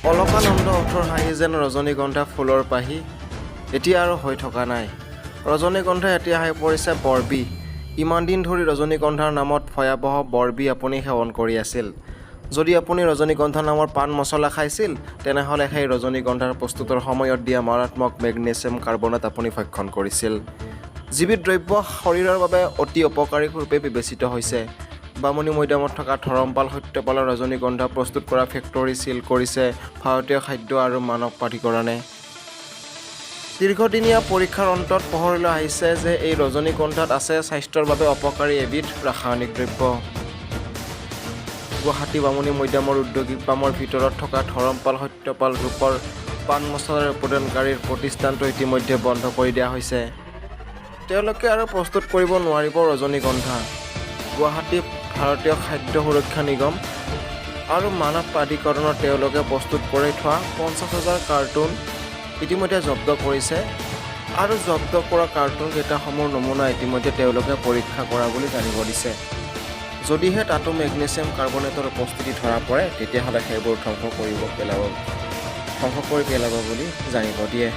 অলকানন্দ ওঠৰ হাঁহি যেন ৰজনীগন্ধা ফুলৰ পাহি এতিয়া আৰু হৈ থকা নাই। ৰজনীগন্ধা এতিয়া হৈ পৰিছে বৰবি। ইমান দিন ধৰি ৰজনীগন্ধাৰ নামত ভয়াৱহ বৰবি আপুনি সেৱন কৰি আছিল। যদি আপুনি ৰজনীগন্ধা নামৰ পাণ মছলা খাইছিল, তেনেহ'লে সেই ৰজনীগন্ধাৰ প্ৰস্তুতৰ সময়ত দিয়া মাৰাত্মক মেগনেছিয়াম কাৰ্বনেট আপুনি ভক্ষণ কৰিছিল। যিবিধ দ্ৰব্য শৰীৰৰ বাবে অতি অপকাৰী ৰূপে বিবেচিত হৈছে। বামুণী মৈদামত থকা ধৰমপাল সত্যপালৰ ৰজনীগন্ধা প্ৰস্তুত কৰা ফেক্টৰী চিল কৰিছে ভাৰতীয় খাদ্য আৰু মানৱ প্ৰাধিকৰণে। দীৰ্ঘদিনীয়া পৰীক্ষাৰ অন্তত পোহৰলৈ আহিছে যে এই ৰজনীগন্ধাত আছে স্বাস্থ্যৰ বাবে অপকাৰী এবিধ ৰাসায়নিক দ্ৰব্য। গুৱাহাটী বামুণী মৈদামৰ ঔদ্যোগিক পামৰ ভিতৰত থকা ধৰমপাল সত্যপাল গ্ৰুপৰ পাণ মছলাৰ উৎপাদনকাৰীৰ প্ৰতিষ্ঠানটো ইতিমধ্যে বন্ধ কৰি দিয়া হৈছে। তেওঁলোকে আৰু প্ৰস্তুত কৰিব নোৱাৰিব ৰজনীগন্ধা। গুৱাহাটী ভাৰতীয় খাদ্য সুৰক্ষা নিগম আৰু মানৱ প্ৰাধিকৰণত তেওঁলোকে প্ৰস্তুত কৰি থোৱা 50,000 কাৰ্টুন ইতিমধ্যে জব্দ কৰিছে আৰু জব্দ কৰা কাৰ্টুনকেইটাসমূহৰ নমুনা ইতিমধ্যে তেওঁলোকে পৰীক্ষা কৰা বুলি জানিব দিছে। যদিহে তাতো মেগনেছিয়াম কাৰ্বনেটৰ উপস্থিতি ধৰা পৰে, তেতিয়াহ'লে সেইবোৰ ধ্বংস কৰি পেলাব বুলি জানিব দিয়ে।